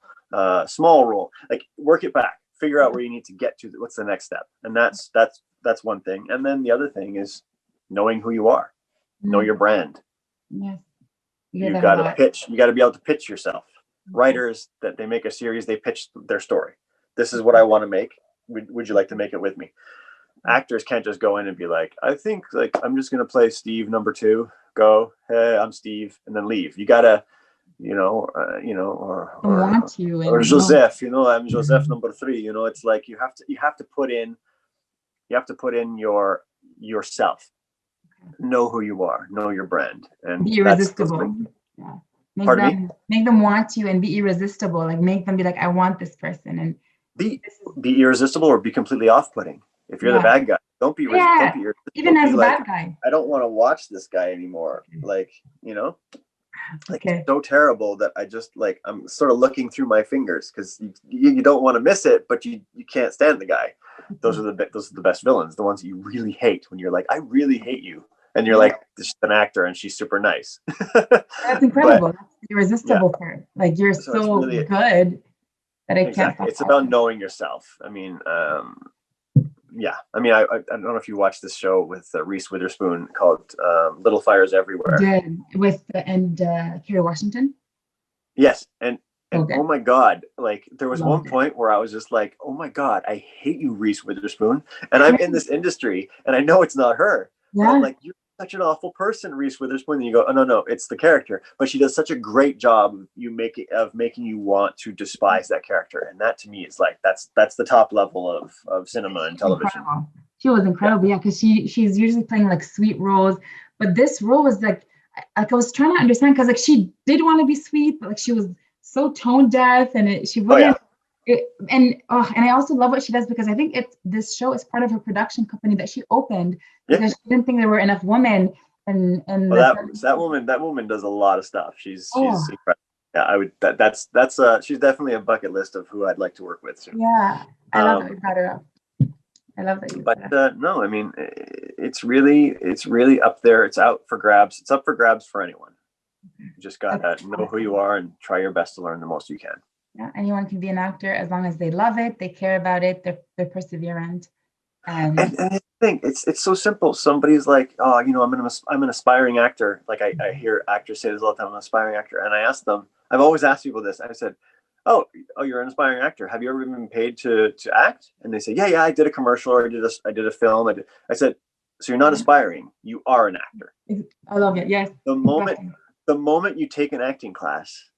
small role. Like, work it back. Figure out where you need to get to. What's the next step? And that's one thing. And then the other thing is knowing who you are. Know your brand. Yes. You've got to pitch. You got to be able to pitch yourself. Writers, that they make a series, they pitch their story. This is what I want to make. Would you like to make it with me? Actors can't just go in and be like, I think I'm just going to play Steve number 2. Go, hey, I'm Steve, and then leave. You gotta, or Joseph, I'm Joseph number 3. It's like you have to put in yourself. Know who you are. Know your brand, and be irresistible. Make them want you and be irresistible. Like, make them be like, I want this person, and be irresistible or be completely off-putting. If you're the bad guy, don't be irresistible. Even as a bad guy, I don't want to watch this guy anymore. It's so terrible that I just I'm sort of looking through my fingers, because you don't want to miss it, but you can't stand the guy. Those are the best villains, the ones that you really hate, when you're like, I really hate you, and you're like, this is an actor and she's super nice. That's incredible. That's the irresistible part. Like, you're so really good that I can't. It's about knowing yourself. I mean, yeah, I mean, I don't know if you watched this show with Reese Witherspoon called Little Fires Everywhere. Did with Kerry Washington. Yes, and Okay. oh my God, like there was Loved one it. point where I was just like, oh my God, I hate you, Reese Witherspoon, and I'm in this industry, and I know it's not her, but I'm Yeah. like, you're such an awful person, Reese Witherspoon. And you go, oh no, it's the character, but she does such a great job of making you want to despise that character, and that to me is like that's the top level of cinema and television. Incredible. She was incredible, yeah, because she's usually playing like sweet roles, but this role was like I was trying to understand because like she did want to be sweet, but like she was so tone deaf, and she Oh yeah. wouldn't. And I also love what she does because I think this show is part of her production company that she opened because she didn't think there were enough women. And well, that woman does a lot of stuff. She's incredible. Yeah, I would that's she's definitely a bucket list of who I'd like to work with soon. Yeah, I love that you brought her up. I love that you. But no, I mean, it's really up there. It's out for grabs. It's up for grabs for anyone. You just gotta know who you are and try your best to learn the most you can. Yeah, anyone can be an actor as long as they love it, they care about it, they're perseverant. And the thing, it's so simple. Somebody's like, oh, I'm an aspiring actor. Like I hear actors say this all the time. I'm an aspiring actor, and I ask them. I've always asked people this. I said, oh, you're an aspiring actor. Have you ever been paid to act? And they say, yeah, I did a commercial, or I did a film. I said, so you're not aspiring. You are an actor. I love it. Yes. The moment you take an acting class,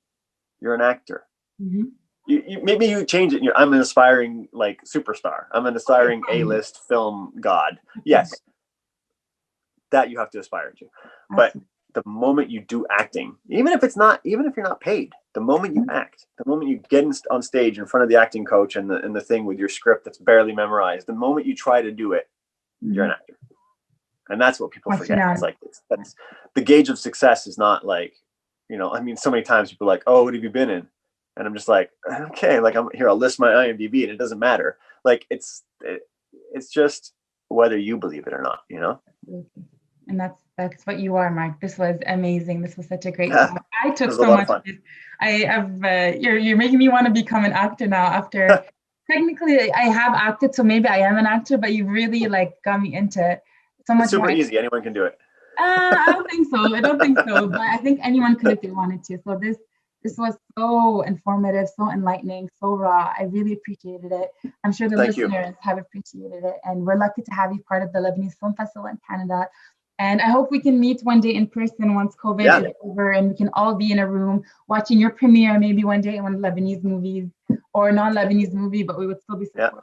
you're an actor. Mm-hmm. Maybe you change it. I'm an aspiring like superstar. I'm an aspiring A-list film god. Yes, that you have to aspire to. But the moment you do acting, even if you're not paid, the moment you act, the moment you get on stage in front of the acting coach and the thing with your script that's barely memorized, the moment you try to do it, you're an actor. And that's what people forget. It's like that's the gauge of success is not like, I mean, so many times people are like, oh, what have you been in? And I'm just like, okay, like I'm here, I'll list my IMDb and it doesn't matter. Like it's just whether you believe it or not, And that's what you are, Mark. This was amazing. This was such a great talk. I took so much of this. You're making me want to become an actor now after technically I have acted, so maybe I am an actor, but you really like got me into it so much. It's super easy. Anyone can do it. I don't think so. But I think anyone could if they wanted to. So this was so informative, so enlightening, so raw. I really appreciated it. I'm sure the listeners have appreciated it. And we're lucky to have you part of the Lebanese Film Festival in Canada. And I hope we can meet one day in person once COVID is over and we can all be in a room watching your premiere, maybe one day in one of the Lebanese movies or non-Lebanese movie, but we would still be supportive.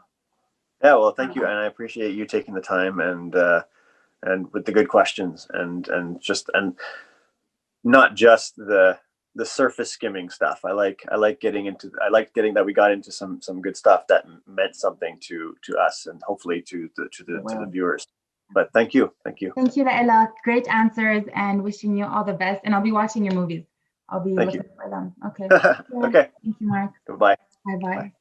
Yeah, well, thank you. And I appreciate you taking the time and with the good questions and not just the surface skimming stuff. I like getting that we got into some good stuff that meant something to us and hopefully to the viewers. But thank you. Thank you, Laila. Great answers and wishing you all the best. And I'll be watching your movies. I'll be looking for them. Okay. Okay. Thank you, Mark. Goodbye. Bye-bye. Bye.